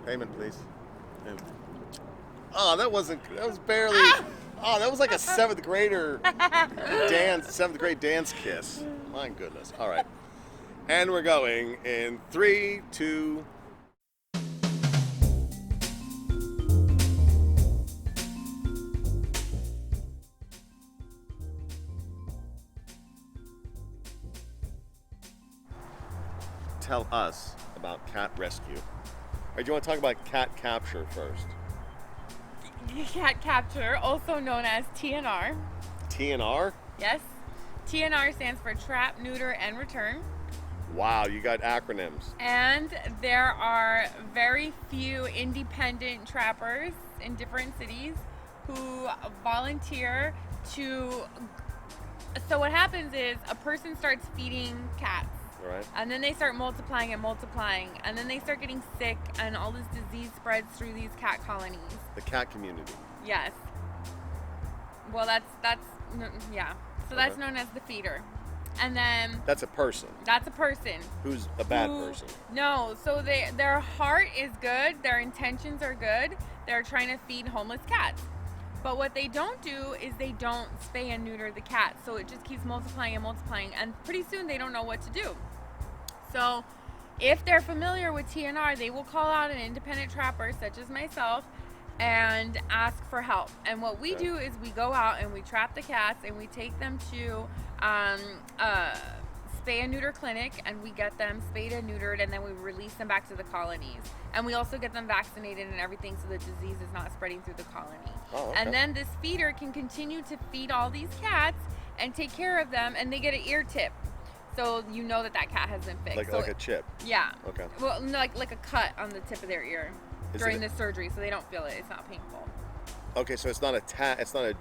Payment, please. Payment. Oh, that was barely. Oh, that was like a seventh grade dance kiss. My goodness. All right. And we're going in 3, 2. Tell us about cat rescue. Or do you want to talk about cat capture first? Cat capture, also known as TNR. TNR? Yes. TNR stands for trap, neuter, and return. Wow, you got acronyms. And there are very few independent trappers in different cities who volunteer to. So what happens is a person starts feeding cats. Right. And then they start multiplying, and then they start getting sick, and all this disease spreads through these cat colonies. The cat community. Yes. Well, that's yeah. So that's known as the feeder. And then that's a person. That's a person. Who's a bad person? No, so their heart is good, their intentions are good. They're trying to feed homeless cats. But what they don't do is they don't spay and neuter the cat. So it just keeps multiplying, and pretty soon they don't know what to do. So if they're familiar with TNR, they will call out an independent trapper such as myself and ask for help. And what we do is we go out and we trap the cats and we take them to spay and neuter clinic, and we get them spayed and neutered, and then we release them back to the colonies. And we also get them vaccinated and everything so the disease is not spreading through the colony. Oh, okay. And then this feeder can continue to feed all these cats and take care of them, and they get an ear tip. So you know that cat has been fixed. Like a chip? Yeah. Okay. Well, no, like a cut on the tip of their ear during the surgery, so they don't feel it. It's not painful. Okay, so it's not It's not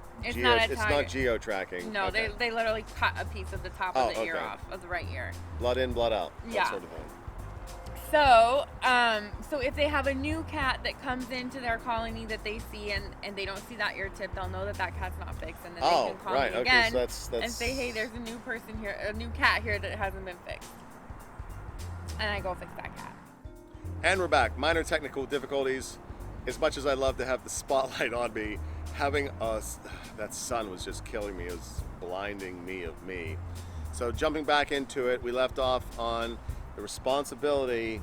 geo tracking. No, okay. they literally cut a piece of the top of the ear off, of the right ear. Blood in, blood out. Yeah. That sort of thing. So if they have a new cat that comes into their colony that they see and they don't see that ear tip, they'll know that cat's not fixed, and then they can call me again so and say, hey, there's a new person here, a new cat here that hasn't been fixed. And I go fix that cat. And we're back. Minor technical difficulties. As much as I love to have the spotlight on me, having that sun was just killing me. It was blinding me of me. So jumping back into it, we left off on the responsibility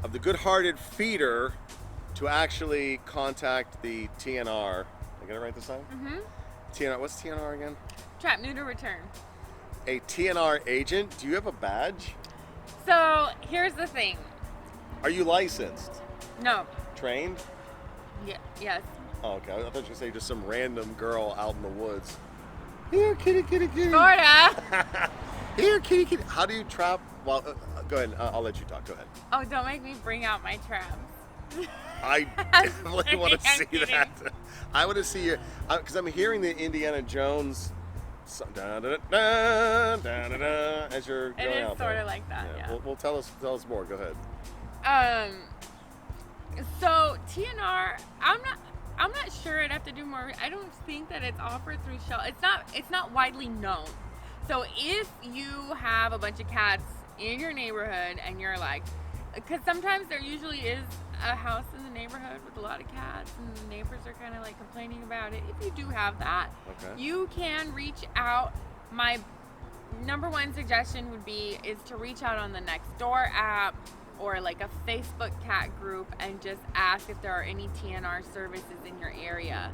of the good-hearted feeder to actually contact the TNR. I got it right this time? Mm-hmm. TNR. What's TNR again? Trap, neuter, return. A TNR agent. Do you have a badge? So here's the thing. Are you licensed? No. Trained? Yeah. Yes. Oh, okay. I thought you were going to say just some random girl out in the woods. Here, kitty, kitty, kitty. Sorta. Here, kitty, kitty. How do you trap? Well, go ahead. I'll let you talk. Go ahead. Oh, don't make me bring out my traps. I definitely want to see that. I want to see you, because I'm hearing the Indiana Jones as you're going out there. It is sort of like that, yeah. Well, tell us more. Go ahead. So TNR, I'm not sure. I'd have to do more. I don't think that it's offered through shelter. It's not widely known. So if you have a bunch of cats in your neighborhood and you're like, because sometimes there usually is a house in the neighborhood with a lot of cats and the neighbors are kind of like complaining about it. If you do have that, you can reach out. My number one suggestion is to reach out on the Nextdoor app or like a Facebook cat group and just ask if there are any TNR services in your area.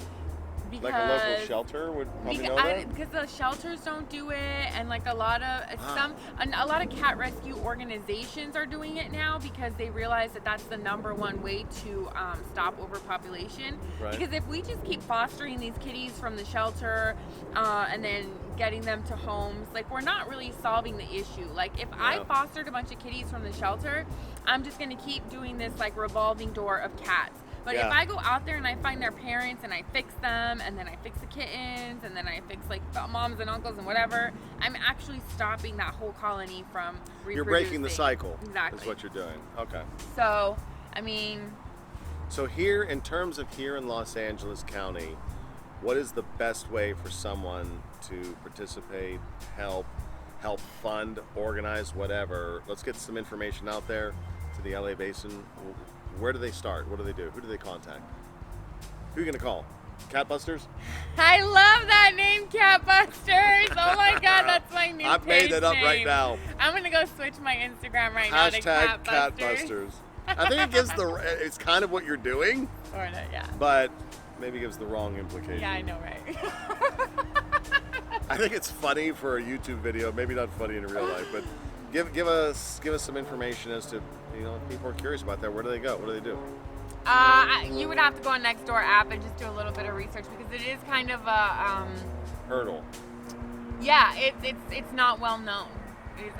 Because, like a local shelter would probably know that? Because the shelters don't do it, and like a lot of cat rescue organizations are doing it now because they realize that that's the number one way to stop overpopulation. Right. Because if we just keep fostering these kitties from the shelter and then getting them to homes, like we're not really solving the issue. Like if I fostered a bunch of kitties from the shelter, I'm just going to keep doing this like revolving door of cats. But if I go out there and I find their parents and I fix them and then I fix the kittens and then I fix like the moms and uncles and whatever, I'm actually stopping that whole colony from reproducing. You're breaking the cycle. Exactly. Is what you're doing. Okay. So, I mean. So here, in terms of here in Los Angeles County, what is the best way for someone to participate, help fund, organize, whatever? Let's get some information out there. to the LA Basin, where do they start? What do they do? Who do they contact? Who are you gonna call? Catbusters? I love that name, Catbusters. Oh my God, that's my new I've made page it up name. right now. I'm gonna go switch my Instagram right now to Hashtag Catbusters. Catbusters. I think it gives it's kind of what you're doing, Sorta, yeah. but maybe gives the wrong implication. Yeah, I know, right? I think it's funny for a YouTube video, maybe not funny in real life, but give us some information as to, if people are curious about that, where do they go? What do they do? You would have to go on Nextdoor app and just do a little bit of research because it is kind of a Hurdle. Yeah, it's not well known, it's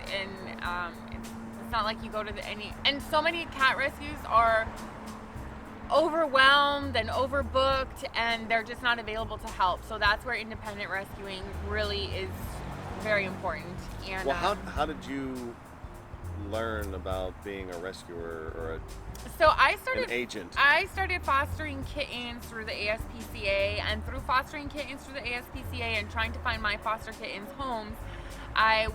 not like you go to and so many cat rescues are overwhelmed and overbooked, and they're just not available to help. So that's where independent rescuing really is very important. And well, how did you learn about being a rescuer or an agent? I started fostering kittens through the ASPCA, and through fostering kittens through the ASPCA and trying to find my foster kittens homes, I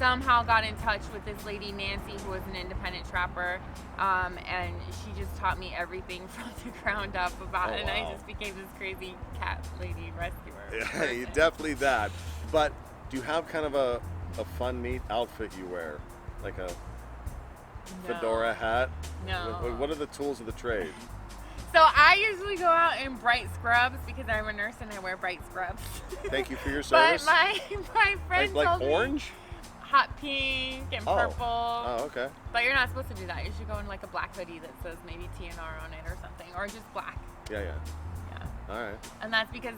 somehow got in touch with this lady Nancy, who was an independent trapper, and she just taught me everything from the ground up about it, and I just became this crazy cat lady rescuer. Yeah, definitely that. But do you have kind of a fun, neat outfit you wear, like a fedora hat? No. What are the tools of the trade? So I usually go out in bright scrubs because I'm a nurse and I wear bright scrubs. Thank you for your service. But my friend like told orange? me hot pink and purple. Oh, okay. But you're not supposed to do that. You should go in like a black hoodie that says maybe TNR on it or something, or just black. Yeah. Yeah. All right. And that's because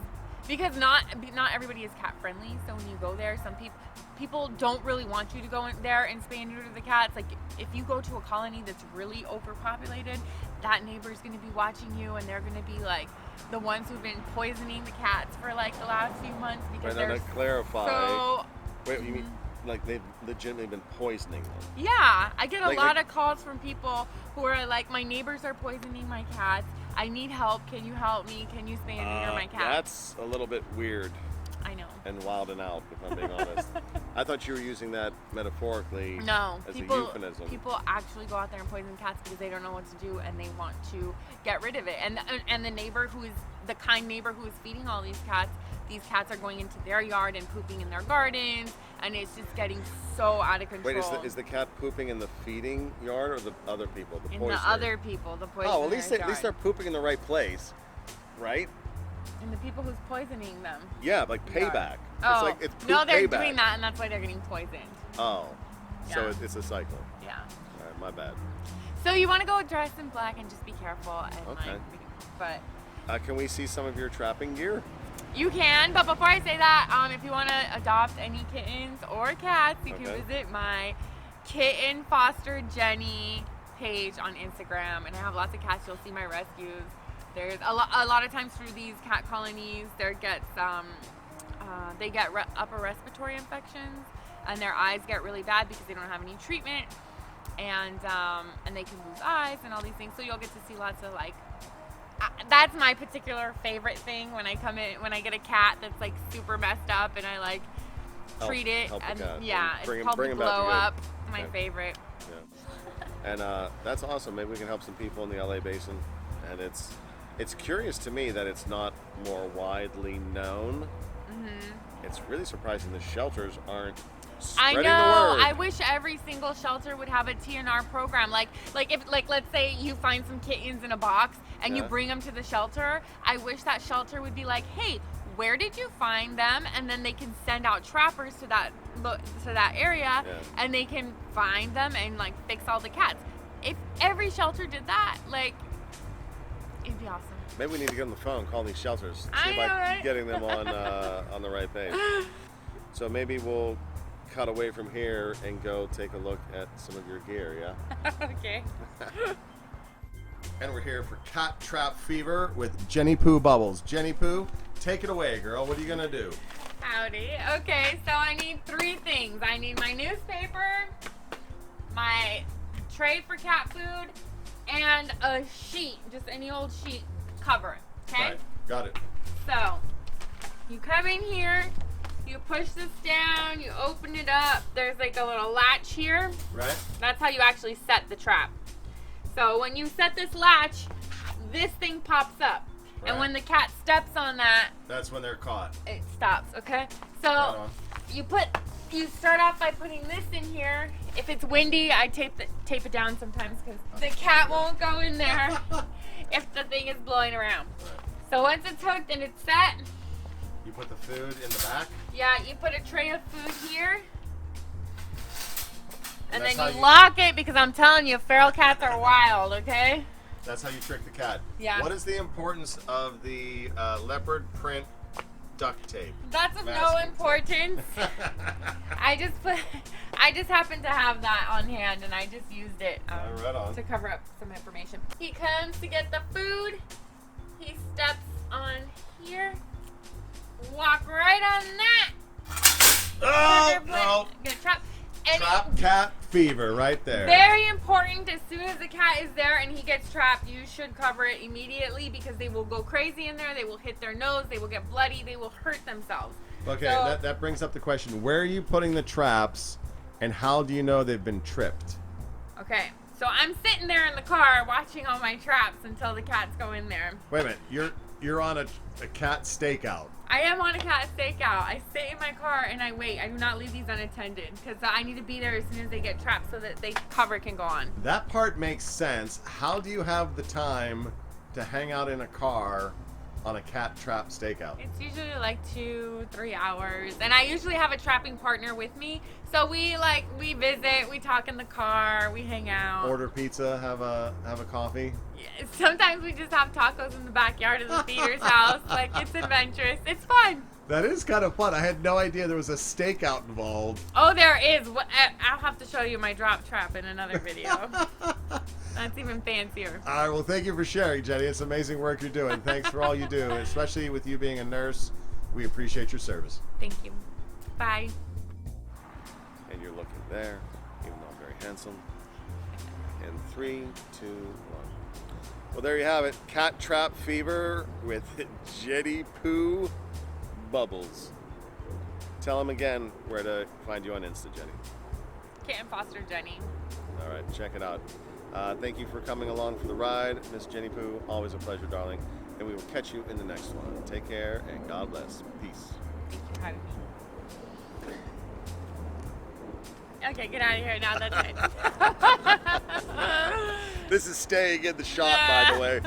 not everybody is cat friendly. So when you go there, some people don't really want you to go in there and spay and neuter the cats. Like if you go to a colony that's really overpopulated, that neighbor's going to be watching you, and they're going to be like the ones who've been poisoning the cats for like the last few months because they're they're clarify. so. Wait, you mean like they've legitimately been poisoning them? Yeah, I get a lot of calls from people who are like, my neighbors are poisoning my cats. I need help. Can you help me? Can you spay and neuter my cats? That's a little bit weird. I know. And wild and out, if I'm being honest. I thought you were using that metaphorically. No, as a euphemism. People actually go out there and poison cats because they don't know what to do and they want to get rid of it. And the neighbor who is the kind neighbor who is feeding all these cats are going into their yard and pooping in their gardens, and it's just getting so out of control. Wait, is the cat pooping in the feeding yard or the other people? The poisoner? The other people, the poisoners. Oh, well, at least they're pooping in the right place, right? And the people who's poisoning them. Yeah, like payback. Oh, it's poop no, they're payback. doing that, and that's why they're getting poisoned. Oh, so Yeah. it's a cycle. Yeah. All right, my bad. So you want to go dressed in black and just be careful and Okay. but Can we see some of your trapping gear? you can. But before I say that, if you want to adopt any kittens or cats, you can visit my Kitten Foster Jenny page on Instagram, and I have lots of cats. You'll see my rescues. There's a lot of times through these cat colonies, they get upper respiratory infections, and their eyes get really bad because they don't have any treatment, and they can lose eyes and all these things. So you'll get to see lots of that's my particular favorite thing when I come in, when I get a cat that's like super messed up and I treat it, and it's called the blow up. My favorite. Yeah. And that's awesome. Maybe we can help some people in the LA Basin, and it's curious to me that it's not more widely known. Mm-hmm. It's really surprising the shelters aren't spreading the word. I wish every single shelter would have a TNR program. Like if let's say you find some kittens in a box and you bring them to the shelter. I wish that shelter would be like, hey, where did you find them? And then they can send out trappers to that area, and they can find them and fix all the cats. If every shelter did that, it'd be awesome. Maybe we need to get on the phone, call these shelters, see I know, about right? getting them on the right page. So maybe we'll cut away from here and go take a look at some of your gear, yeah? Okay. And we're here for Cat Trap Fever with Jenny Poo Bubbles. Jenny Poo, take it away, girl. What are you gonna do? Howdy. Okay, so I need 3 things. I need my newspaper, my tray for cat food, and a sheet, just any old sheet, cover it, okay? Right, got it. So, you come in here, You push this down, you open it up. There's like a little latch here. Right. That's how you actually set the trap. So when you set this latch, this thing pops up. Right. And when the cat steps on that, that's when they're caught. It stops, okay? So you start off by putting this in here. If it's windy, I tape it down sometimes because the cat won't go in there if the thing is blowing around. Right. So once it's hooked and it's set, you put the food in the back. Yeah, you put a tray of food here. And then you lock it because I'm telling you, feral cats are wild, okay? That's how you trick the cat. Yeah. What is the importance of the leopard print duct tape? That's of no importance. I just happen to have that on hand and I just used it right on. to cover up some information. He comes to get the food. He steps on here. Walk right on that. Oh, no. Get trapped. Trap cat fever right there. Very important. As soon as the cat is there and he gets trapped, you should cover it immediately because they will go crazy in there. They will hit their nose. They will get bloody. They will hurt themselves. Okay, So, that brings up the question. Where are you putting the traps and how do you know they've been tripped? Okay, so I'm sitting there in the car watching all my traps until the cats go in there. Wait a minute. You're on a cat stakeout. I am on a cat stakeout. I stay in my car and I wait. I do not leave these unattended because I need to be there as soon as they get trapped so that cover can go on. That part makes sense. How do you have the time to hang out in a car on a cat trap stakeout? It's usually like 2-3 hours, and I usually have a trapping partner with me. So we visit, we talk in the car, we hang out. Order pizza, have a coffee. Yeah, sometimes we just have tacos in the backyard of the feeder's house. Like, it's adventurous. It's fun. That is kind of fun. I had no idea there was a stakeout involved. Oh, there is. I'll have to show you my drop trap in another video. That's even fancier. All right, well, thank you for sharing, Jenny. It's amazing work you're doing. Thanks for all you do, especially with you being a nurse. We appreciate your service. Thank you. Bye. And you're looking there, even though I'm very handsome. And 3, 2, 1. Well, there you have it. Cat trap fever with Jenny Poo Bubbles. Tell them again where to find you on Insta, Jenny. Kitten Foster Jenny. All right, check it out. Thank you for coming along for the ride, Miss Jenny Poo. Always a pleasure, darling. And we will catch you in the next one. Take care and God bless. Peace. Thank you for having me. Okay, get out of here now. That's it. This is staying in the shot, by the way.